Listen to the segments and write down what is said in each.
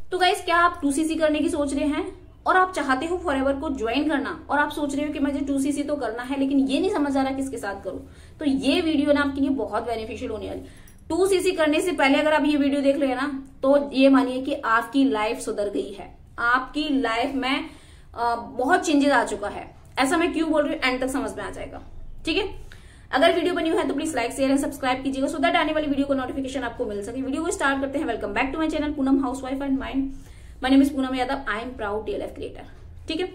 तो गाइस, क्या आप 2cc करने की सोच रहे हैं और आप चाहते हो फॉरएवर को ज्वाइन करना और आप सोच रहे हो कि मुझे 2cc तो करना है लेकिन ये नहीं समझ आ रहा किसके साथ करूं, तो ये वीडियो ना आपके लिए बहुत बेनिफिशियल होने वाली। 2cc करने से पहले अगर आप ये वीडियो देख रहे हैं ना, तो ये मानिए कि आपकी लाइफ सुधर गई है, आपकी लाइफ में बहुत चेंजेस आ चुका है। ऐसा मैं क्यों बोल रही हूँ, एंड तक समझ में आ जाएगा। ठीक है, अगर वीडियो बनी हुई है तो please like share and subscribe कीजिएगा सो दैट आने वाली वीडियो को नोटिफिकेशन आपको मिल सके। वीडियो को स्टार्ट करते हैं। Welcome back to my channel Poonam housewife and mind. My name is Poonam Yadav. I am proud TLF creator. ठीक है,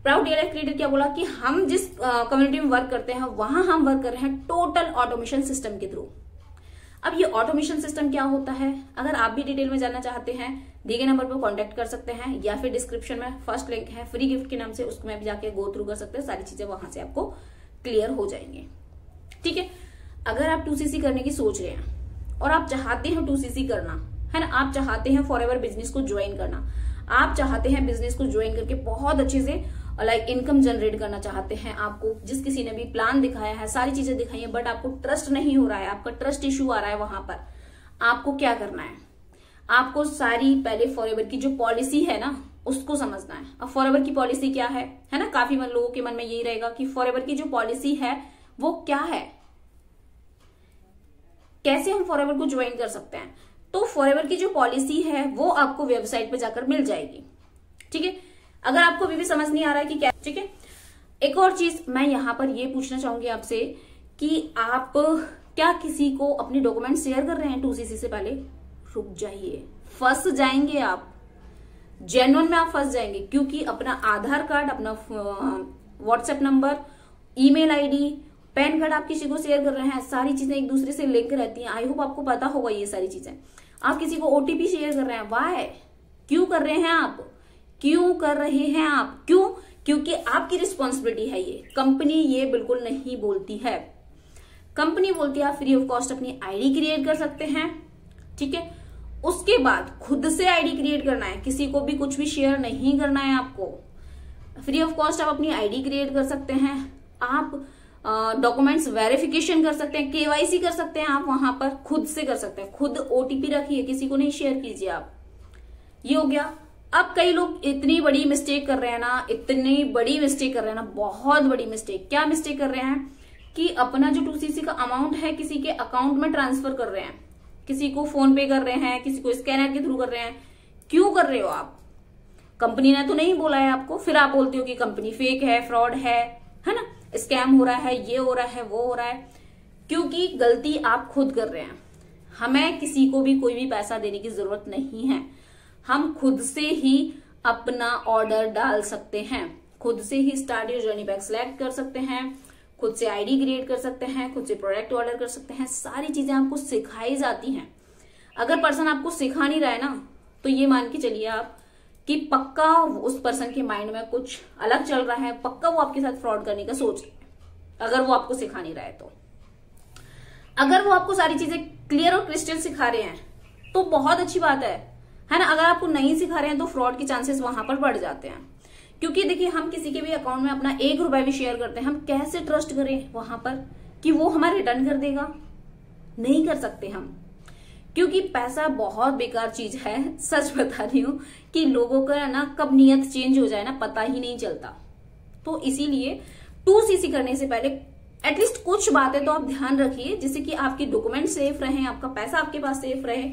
प्राउड टीएलएफ क्रिएटर क्या बोला कि हम जिस कम्युनिटी में वर्क करते हैं वहां हम वर्क कर रहे हैं टोटल ऑटोमेशन सिस्टम के थ्रू। अब ये ऑटोमेशन सिस्टम क्या होता है, अगर आप भी डिटेल में जानना चाहते हैं, दिए गए नंबर पर कांटेक्ट कर सकते हैं या फिर डिस्क्रिप्शन में फर्स्ट लिंक है फ्री गिफ्ट के नाम से, उसको में भी जाके गो थ्रू कर सकते हैं। सारी चीजें वहां से आपको क्लियर हो जाएंगे। ठीक है, अगर आप 2cc करने की सोच रहे हैं और आप चाहते हैं 2cc करना है ना, आप चाहते हैं फॉरएवर बिजनेस को ज्वाइन करना, आप चाहते हैं बिजनेस को ज्वाइन करके बहुत अच्छे से इनकम जनरेट करना चाहते हैं, आपको जिस किसी ने भी प्लान दिखाया है, सारी चीजें दिखाई है, बट आपको ट्रस्ट नहीं हो रहा है, आपका ट्रस्ट इश्यू आ रहा है, वहां पर आपको क्या करना है, आपको सारी पहले फॉरएवर की जो पॉलिसी है ना उसको समझना है। अब फॉरएवर की पॉलिसी क्या है ना, काफी लोगों के मन में यही रहेगा कि फॉरएवर की जो पॉलिसी है वो क्या है, कैसे हम फॉरएवर को ज्वाइन कर सकते हैं। तो फॉरएवर की जो पॉलिसी है वो आपको वेबसाइट पे जाकर मिल जाएगी। ठीक है, अगर आपको अभी भी समझ नहीं आ रहा है कि क्या, ठीक है। एक और चीज मैं यहां पर ये पूछना चाहूंगी आपसे कि आप क्या किसी को अपने डॉक्यूमेंट शेयर कर रहे हैं 2cc से पहले? रुक जाइए, फंस जाएंगे आप, जेन्युइन में आप फंस जाएंगे, क्योंकि अपना आधार कार्ड, अपना WhatsApp number, email ID, pan card आप किसी को शेयर कर रहे हैं, सारी चीजें एक दूसरे से लिंक रहती हैं। आई होप आपको पता होगा ये सारी चीजें। आप किसी को ओटीपी शेयर कर रहे हैं, वाई, क्यों कर रहे हैं आप, क्यों कर रहे हैं आप, क्यों? क्योंकि आपकी रिस्पॉन्सिबिलिटी है ये, कंपनी ये बिल्कुल नहीं बोलती है। कंपनी बोलती है आप फ्री ऑफ कॉस्ट अपनी आईडी क्रिएट कर सकते हैं। ठीक है, उसके बाद खुद से आईडी क्रिएट करना है, किसी को भी कुछ भी शेयर नहीं करना है आपको। फ्री ऑफ कॉस्ट आप अपनी आईडी क्रिएट कर सकते हैं, आप डॉक्यूमेंट्स वेरिफिकेशन कर सकते हैं, केवाईसी कर सकते हैं, आप वहां पर खुद से कर सकते हैं। खुद ओटीपी रखिए, किसी को नहीं शेयर कीजिए आप। ये हो गया। अब कई लोग इतनी बड़ी मिस्टेक कर रहे हैं ना, इतनी बड़ी मिस्टेक कर रहे हैं ना, बहुत बड़ी मिस्टेक। क्या मिस्टेक कर रहे हैं कि अपना जो 2cc का अमाउंट है किसी के अकाउंट में ट्रांसफर कर रहे हैं, किसी को फोन पे कर रहे हैं, किसी को स्कैनर के थ्रू कर रहे हैं। क्यों कर रहे हो आप? कंपनी ने तो नहीं बोला है आपको, फिर आप बोलते हो कि कंपनी फेक है, फ्रॉड है ना, स्कैम हो रहा है, ये हो रहा है, वो हो रहा है। क्योंकि गलती आप खुद कर रहे हैं। हमें किसी को भी कोई भी पैसा देने की जरूरत नहीं है, हम खुद से ही अपना ऑर्डर डाल सकते हैं, खुद से ही start your journey pack select कर सकते हैं, खुद से आईडी क्रिएट कर सकते हैं, खुद से प्रोडक्ट ऑर्डर कर सकते हैं। सारी चीजें आपको सिखाई जाती हैं। अगर पर्सन आपको सिखा नहीं रहा है ना, तो ये मान के चलिए आप कि पक्का उस पर्सन के माइंड में कुछ अलग चल रहा है, पक्का वो आपके साथ फ्रॉड करने का सोच रहा है। अगर वो आपको सिखा नहीं रहा है तो, अगर वो आपको सारी चीजें क्लियर और क्रिस्टल सिखा रहे हैं तो बहुत अच्छी बात है ना। अगर आपको नहीं सिखा रहे हैं तो फ्रॉड के चांसेस वहां पर बढ़ जाते हैं। क्योंकि देखिए, हम किसी के भी अकाउंट में अपना 1 रुपया भी शेयर करते हैं, हम कैसे ट्रस्ट करें वहां पर कि वो हमें रिटर्न कर देगा? नहीं कर सकते हम, क्योंकि पैसा बहुत बेकार चीज है। सच बता रही हूं कि लोगों का ना कब नियत चेंज हो जाए ना पता ही नहीं चलता। तो इसीलिए 2cc करने से पहले एटलीस्ट कुछ बातें तो आप ध्यान रखिए, जिससे कि आपके डॉक्यूमेंट सेफ रहे, आपका पैसा आपके पास सेफ रहे।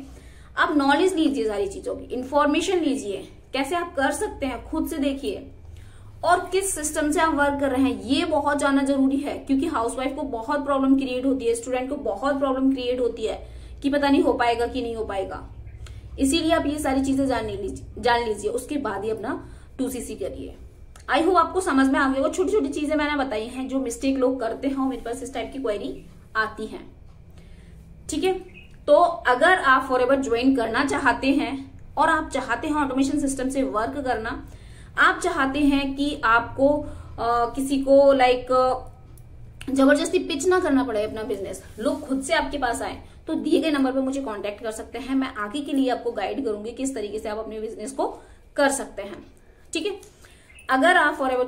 आप नॉलेज लीजिए, सारी चीजों की इंफॉर्मेशन लीजिए, कैसे आप कर सकते हैं खुद से देखिए, और किस सिस्टम से आप वर्क कर रहे हैं ये बहुत जानना जरूरी है। क्योंकि हाउसवाइफ को बहुत प्रॉब्लम क्रिएट होती है, स्टूडेंट को बहुत प्रॉब्लम क्रिएट होती है कि पता नहीं हो पाएगा कि नहीं हो पाएगा। इसीलिए आप ये सारी चीजें जान लीजिए, उसके बाद ही अपना 2cc करिए। आई होप आपको समझ में आ गया। वो छोटी छोटी चीजें मैंने बताई हैं जो मिस्टेक लोग करते हैं, मेरे पास इस टाइप की क्वेरी आती है। ठीक है, तो अगर आप फॉरएवर ज्वाइन करना चाहते हैं और आप चाहते हैं ऑटोमेशन सिस्टम से वर्क करना, आप चाहते हैं कि आपको किसी को जबरदस्ती पिच ना करना पड़े अपना बिजनेस, लोग खुद से आपके पास आए, तो दिए गए नंबर पर मुझे कांटेक्ट कर सकते हैं। मैं आगे के लिए आपको गाइड करूंगी किस तरीके से आप अपने बिजनेस को कर सकते हैं। ठीक है, अगर आप फॉरएवर